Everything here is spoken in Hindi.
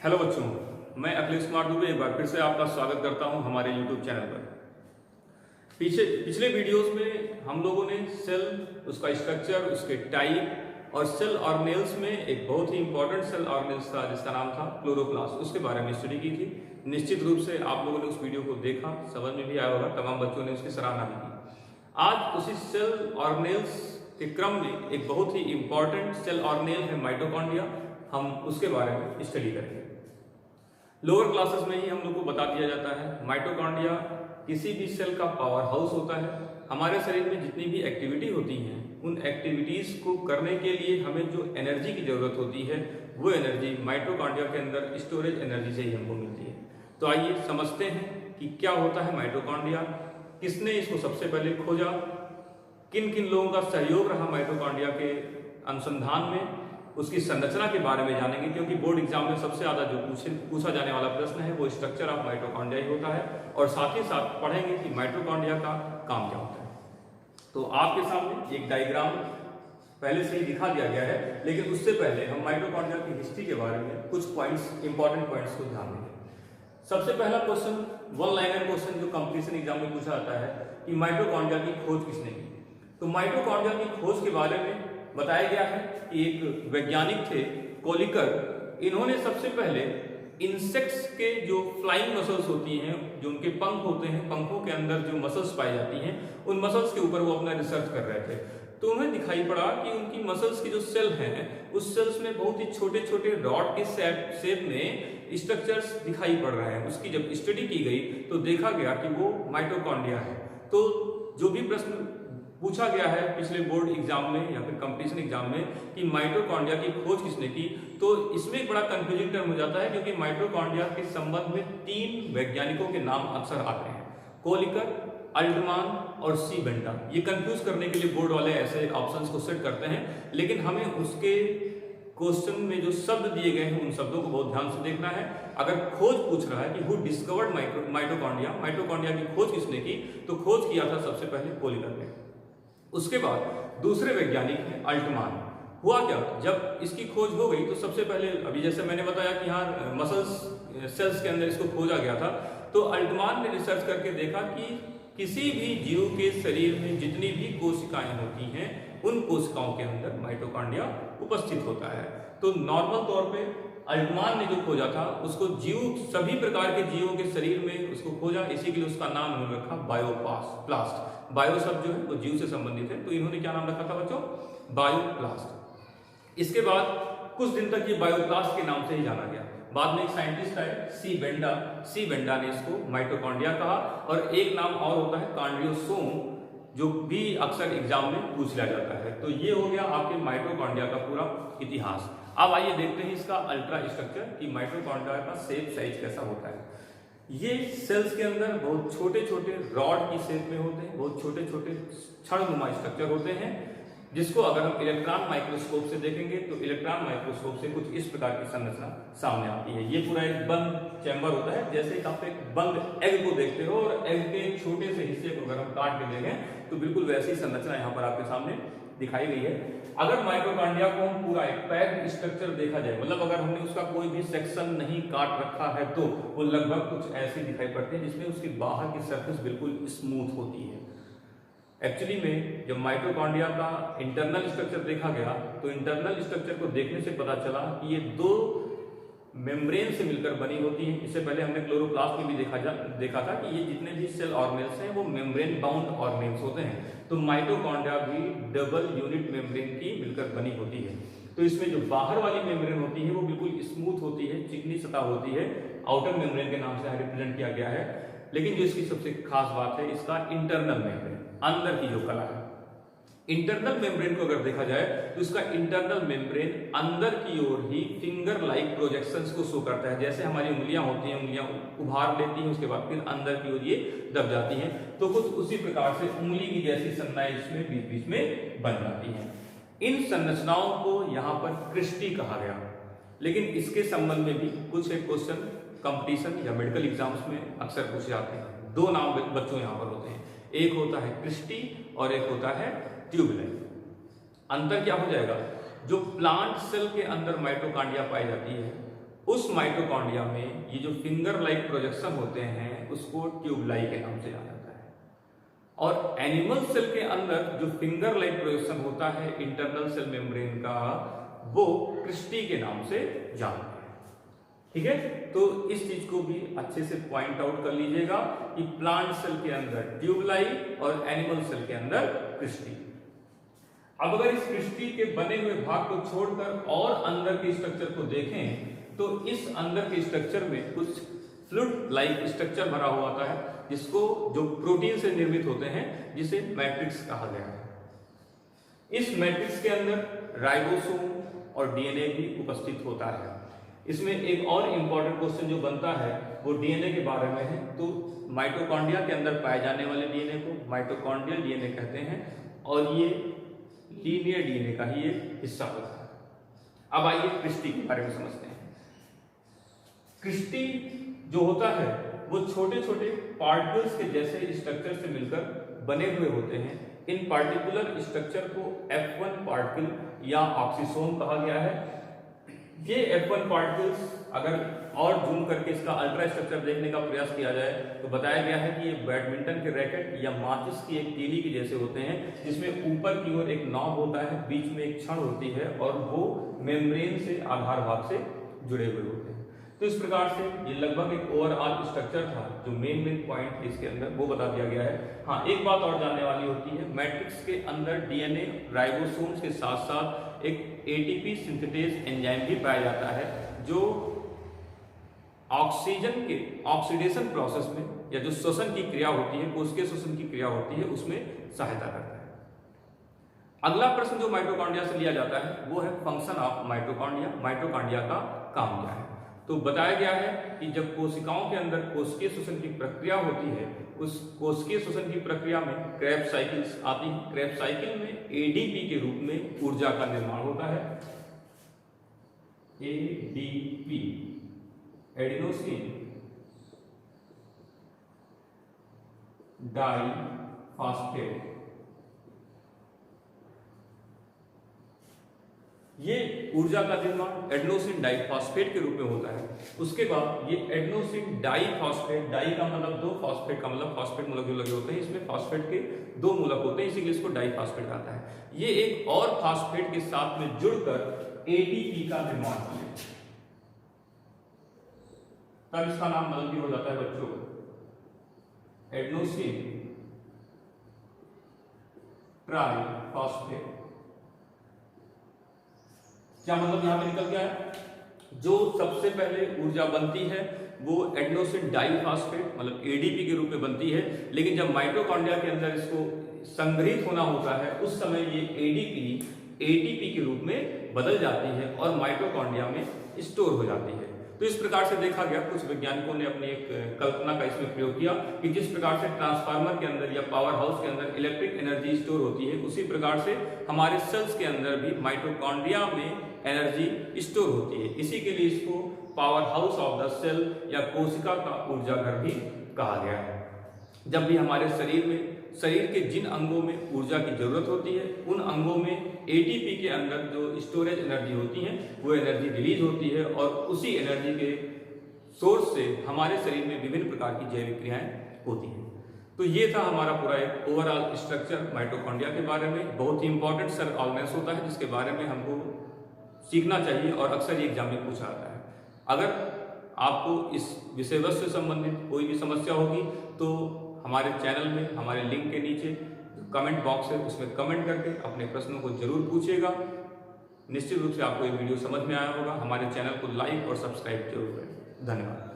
हेलो बच्चों, मैं अखिलेश कुमार दुबे एक बार फिर से आपका स्वागत करता हूं हमारे यूट्यूब चैनल पर। पिछले वीडियोस में हम लोगों ने सेल, उसका स्ट्रक्चर, उसके टाइप और सेल ऑर्गेनेल्स में एक बहुत ही इंपॉर्टेंट सेल ऑर्गेनेल्स था जिसका नाम था क्लोरोप्लास्ट, उसके बारे में स्टडी की थी। निश्चित रूप से आप लोगों ने उस वीडियो को देखा, समझ में भी आया होगा, तमाम बच्चों ने उसकी सराहना भी की। आज उसी सेल ऑर्गेनेल्स के क्रम में एक बहुत ही इंपॉर्टेंट सेल ऑर्गेनेल है माइटोकॉन्ड्रिया, हम उसके बारे में स्टडी करेंगे। लोअर क्लासेस में ही हम लोग को बता दिया जाता है माइटोकॉन्ड्रिया किसी भी सेल का पावर हाउस होता है। हमारे शरीर में जितनी भी एक्टिविटी होती हैं उन एक्टिविटीज को करने के लिए हमें जो एनर्जी की जरूरत होती है वो एनर्जी माइटोकॉन्ड्रिया के अंदर स्टोरेज एनर्जी से ही हमको मिलती है। तो आइए समझते हैं कि क्या होता है माइटोकॉन्ड्रिया, किसने इसको सबसे पहले खोजा, किन किन लोगों का सहयोग रहा माइटोकॉन्ड्रिया के अनुसंधान में, उसकी संरचना के बारे में जानेंगे, क्योंकि बोर्ड एग्जाम में सबसे ज्यादा जो पूछा जाने वाला प्रश्न है वो स्ट्रक्चर ऑफ माइटोकॉन्ड्रिया ही होता है। और साथ ही साथ पढ़ेंगे कि माइटोकॉन्ड्रिया का काम क्या होता है। तो आपके सामने एक डायग्राम पहले से ही दिखा दिया गया है, लेकिन उससे पहले हम माइटोकॉन्ड्रिया की हिस्ट्री के बारे में कुछ पॉइंट्स, इंपॉर्टेंट पॉइंट्स को ध्यान देंगे। सबसे पहला क्वेश्चन, वन लाइनर क्वेश्चन जो कंपटीशन एग्जाम में पूछा जाता है कि माइटोकॉन्ड्रिया की खोज किसने की। तो माइटोकॉन्ड्रिया की खोज के बारे में बताया गया है कि एक वैज्ञानिक थे कोलिकर, इन्होंने सबसे पहले इंसेक्ट्स के जो फ्लाइंग मसल्स होती हैं, जो उनके पंख होते हैं, पंखों के अंदर जो मसल्स पाई जाती हैं, उन मसल्स के ऊपर वो अपना रिसर्च कर रहे थे। तो उन्हें दिखाई पड़ा कि उनकी मसल्स की जो सेल हैं उस सेल्स में बहुत ही छोटे छोटे रॉड के शेप में स्ट्रक्चर्स दिखाई पड़ रहे हैं। उसकी जब स्टडी की गई तो देखा गया कि वो माइटोकॉन्ड्रिया है। तो जो भी प्रश्न पूछा गया है पिछले बोर्ड एग्जाम में या फिर कंपटीशन एग्जाम में कि माइटोकॉन्ड्रिया की खोज किसने की, तो इसमें एक बड़ा कंफ्यूजिंग टर्म हो जाता है, क्योंकि माइटोकॉन्ड्रिया के संबंध में 3 वैज्ञानिकों के नाम अक्सर आते हैं, कोलिकर, अल्टमान और सी बेंटा। ये कंफ्यूज करने के लिए बोर्ड वाले ऐसे ऑप्शंस को सेट करते हैं, लेकिन हमें उसके क्वेश्चन में जो शब्द दिए गए हैं उन शब्दों को बहुत ध्यान से देखना है। अगर खोज पूछ रहा है कि हु डिस्कवर्ड माइटोकॉन्ड्रिया, माइटोकॉन्ड्रिया की खोज किसने की, तो खोज किया था सबसे पहले कोलिकर ने। उसके बाद दूसरे वैज्ञानिक हैं अल्टमान। हुआ क्या, जब इसकी खोज हो गई तो सबसे पहले, अभी जैसे मैंने बताया कि यहाँ मसल्स सेल्स के अंदर इसको खोजा गया था, तो अल्टमान ने रिसर्च करके देखा कि किसी भी जीव के शरीर में जितनी भी कोशिकाएं होती हैं उन कोशिकाओं के अंदर माइटोकॉन्ड्रिया उपस्थित होता है। तो नॉर्मल तौर पे अल्टमान ने जो खोजा था उसको सभी प्रकार के जीवों के शरीर में उसको खोजा, इसी के लिए उसका नाम उन्होंने रखा बायोप्लास्ट। बायो शब्द जो है वो जीव से संबंधित है, तो इन्होंने क्या नाम रखा था बच्चों, बायोप्लास्ट। इसके बाद कुछ दिन तक ये बायोप्लास्ट के नाम से ही जाना गया। बाद में एक साइंटिस्ट आए सी बेंडा ने इसको माइटोकॉन्ड्रिया कहा। और एक नाम और होता है कॉन्ड्रियोसोम, जो भी अक्सर एग्जाम में पूछ लिया जाता है। तो ये हो गया आपके माइटोकॉन्ड्रिया का पूरा इतिहास। अब आइए देखते हैं इसका अल्ट्रा स्ट्रक्चर कि माइटोकॉन्ड्रिया का शेप साइज कैसा होता है। ये सेल्स के अंदर बहुत छोटे छोटे रॉड की शेप में होते हैं, बहुत छोटे छोटे क्षणनुमा स्ट्रक्चर होते हैं, जिसको अगर हम इलेक्ट्रॉन माइक्रोस्कोप से देखेंगे तो इलेक्ट्रॉन माइक्रोस्कोप से कुछ इस प्रकार की संरचना सामने आती है। ये पूरा एक बंद चैम्बर होता है, जैसे कि आप एक बंद एग को देखते हो और एग के छोटे से हिस्से को अगर हम काट के देखें तो बिल्कुल वैसी संरचना यहाँ पर आपके सामने दिखाई गई है। अगर माइटोकॉन्ड्रिया को हम पूरा एक पैक्ड स्ट्रक्चर देखा जाए, मतलब अगर हमने उसका कोई भी सेक्शन नहीं काट रखा है, तो वो लगभग कुछ ऐसे दिखाई पड़ते हैं जिसमें उसकी बाहर की सरफेस बिल्कुल स्मूथ होती है। एक्चुअली में जब माइटोकॉन्ड्रिया का इंटरनल स्ट्रक्चर देखा गया तो इंटरनल स्ट्रक्चर को देखने से पता चला कि ये 2 मेम्ब्रेन से मिलकर बनी होती है। इससे पहले हमने क्लोरोप्लास्ट में भी देखा था कि ये जितने भी सेल ऑर्गेनेल्स हैं वो मेम्ब्रेन बाउंड ऑर्गेनेल्स होते हैं। तो माइटोकॉन्ड्रिया भी डबल यूनिट मेम्ब्रेन की मिलकर बनी होती है। तो इसमें जो बाहर वाली मेम्ब्रेन होती है वो बिल्कुल स्मूथ होती है, चिकनी सतह होती है, आउटर मेम्ब्रेन के नाम से रिप्रेजेंट किया गया है। लेकिन जो इसकी सबसे खास बात है इसका इंटरनल मेम्ब्रेन, अंदर की जो कला है। इंटरनल मेम्ब्रेन को अगर देखा जाए तो इसका इंटरनल मेम्ब्रेन अंदर की ओर ही फिंगर लाइक प्रोजेक्शंस को शो करता है। जैसे हमारी उंगलियां होती हैं, उंगलियां उभार लेती हैं, उसके बाद फिर अंदर की ओर ये दब जाती हैं, तो कुछ उसी प्रकार से उंगली की जैसी संरचनाएं इसमें बीच बीच में बन जाती हैं। इन संरचनाओं को यहाँ पर क्रिस्टी कहा गया। लेकिन इसके संबंध में भी कुछ एक क्वेश्चन कंपटीशन या मेडिकल एग्जाम्स में अक्सर पूछे जाते हैं। 2 नाम बच्चों यहाँ पर होते हैं, एक होता है क्रिस्टी और एक होता है ट्यूबुलाइन। अंतर क्या हो जाएगा, जो प्लांट सेल के अंदर माइटोकॉन्ड्रिया पाई जाती है उस माइटोकॉन्ड्रिया में ये जो फिंगर लाइक प्रोजेक्शन होते हैं उसको ट्यूबलाई के नाम से जाना जाता है। और एनिमल सेल के अंदर जो फिंगर लाइक प्रोजेक्शन होता है इंटरनल सेल मेम्ब्रेन का, वो क्रिस्टी के नाम से जानते हैं। ठीक है, तो इस चीज को भी अच्छे से पॉइंट आउट कर लीजिएगा कि प्लांट सेल के अंदर ट्यूबलाई और एनिमल सेल के अंदर क्रिस्टी। अब अगर इस क्रिस्टी के बने हुए भाग को छोड़कर और अंदर के स्ट्रक्चर को देखें तो इस अंदर के स्ट्रक्चर में कुछ फ्लूइड लाइक स्ट्रक्चर भरा हुआ होता है, जिसको जो प्रोटीन से निर्मित होते हैं, जिसे मैट्रिक्स कहा गया है। इस मैट्रिक्स के अंदर राइबोसोम और डीएनए भी उपस्थित होता है। इसमें एक और इंपॉर्टेंट क्वेश्चन जो बनता है वो डीएनए के बारे में है। तो माइटोकॉन्ड्रिया के अंदर पाए जाने वाले डीएनए को माइटोकॉन्ड्रियल डीएनए कहते हैं और ये लीनियर डीएनए का ही एक हिस्सा होता है। अब आइए क्रिस्टी के बारे में समझते हैं। क्रिस्टी जो होता है वो छोटे छोटे पार्टिकल्स के जैसे स्ट्रक्चर से मिलकर बने हुए होते हैं। इन पार्टिकुलर स्ट्रक्चर को F1 पार्टिकल या ऑक्सीसोम कहा गया है। ये F1 पार्टिकल्स अगर और जूम करके इसका अल्ट्रा स्ट्रक्चर देखने का प्रयास किया जाए तो बताया गया है कि ये बैडमिंटन के रैकेट या माचिस की एक तीली के जैसे होते हैं, जिसमें ऊपर की ओर एक नॉब होता है, बीच में एक छड़ होती है और वो मेम्ब्रेन से आधार भाग से जुड़े हुए होते हैं। तो इस प्रकार से ये लगभग एक ओवरऑल स्ट्रक्चर था जो मेन पॉइंट इसके अंदर वो बता दिया गया है। हाँ, एक बात और जानने वाली होती है, मैट्रिक्स के अंदर डीएनए राइबोसोम्स के साथ साथ एक एटीपी सिंथेटेज एंजाइम भी पाया जाता है जो ऑक्सीजन के ऑक्सीडेशन प्रोसेस में या जो श्वसन की क्रिया होती है, कोशिकीय श्वसन की क्रिया होती है, उसमें सहायता करता है। अगला प्रश्न जो माइटोकॉन्ड्रिया से लिया जाता है वो है फंक्शन ऑफ माइटोकॉन्ड्रिया। माइटोकॉन्ड्रिया का काम क्या है? तो बताया गया है कि जब कोशिकाओं के अंदर कोशिकीय श्वसन की प्रक्रिया होती है, उस कोशिकीय श्वसन की प्रक्रिया में क्रेब्स साइकिल्स आती है। क्रेब्स साइकिल में एडीपी के रूप में ऊर्जा का निर्माण होता है। एडीपी एडिनोसिन डाइफॉस्फेट, ये ऊर्जा का निर्माण एडेनोसिन डाइफॉस्फेट के रूप में होता है। उसके बाद ये एडेनोसिन डाइफॉस्फेट, डाई का मतलब दो, फॉस्फेट का मतलब फॉस्फेट मूलक जो लगे होते हैं, इसमें फॉस्फेट के दो मूलक होते हैं, इसीलिए इसको डाइफॉस्फेट कहता है। ये एक और फॉस्फेट के साथ में जुड़कर एटीपी का निर्माण होता है, तब इसका नाम बदल भी हो जाता है बच्चों, एडेनोसिन ट्राइफॉस्फेट। क्या मतलब यहां पे निकल गया है? जो सबसे पहले ऊर्जा बनती है वो एडेनोसिन डाइफॉस्फेट मतलब एडीपी के रूप में बनती है, लेकिन जब माइटोकॉन्ड्रिया के अंदर इसको संग्रहित होना होता है उस समय ये एडीपी एटीपी के रूप में बदल जाती है और माइटोकॉन्ड्रिया में स्टोर हो जाती है। तो इस प्रकार से देखा गया, कुछ वैज्ञानिकों ने अपनी एक कल्पना का इसमें प्रयोग किया कि जिस प्रकार से ट्रांसफार्मर के अंदर या पावर हाउस के अंदर इलेक्ट्रिक एनर्जी स्टोर होती है, उसी प्रकार से हमारे सेल्स के अंदर भी माइटोकॉन्ड्रिया में एनर्जी स्टोर होती है। इसी के लिए इसको power house of the cell या कोशिका का ऊर्जा घर भी कहा गया है। जब भी हमारे शरीर के जिन अंगों में ऊर्जा की जरूरत होती है, उन अंगों में एटीपी के अंदर जो स्टोरेज एनर्जी होती है वो एनर्जी रिलीज होती है और उसी एनर्जी के सोर्स से हमारे शरीर में विभिन्न प्रकार की जैविक क्रियाएं होती हैं। तो ये था हमारा पूरा एक ओवरऑल स्ट्रक्चर माइटोकॉन्ड्रिया के बारे में। बहुत ही इंपॉर्टेंट सेल ऑर्गेनेल्स होता है जिसके बारे में हमको सीखना चाहिए और अक्सर ये एग्जाम में पूछा जाता है। अगर आपको इस विषय वस्तु से संबंधित कोई भी समस्या होगी तो हमारे चैनल में हमारे लिंक के नीचे जो कमेंट बॉक्स है उसमें कमेंट करके अपने प्रश्नों को जरूर पूछिएगा। निश्चित रूप से आपको ये वीडियो समझ में आया होगा। हमारे चैनल को लाइक और सब्सक्राइब जरूर करें। धन्यवाद।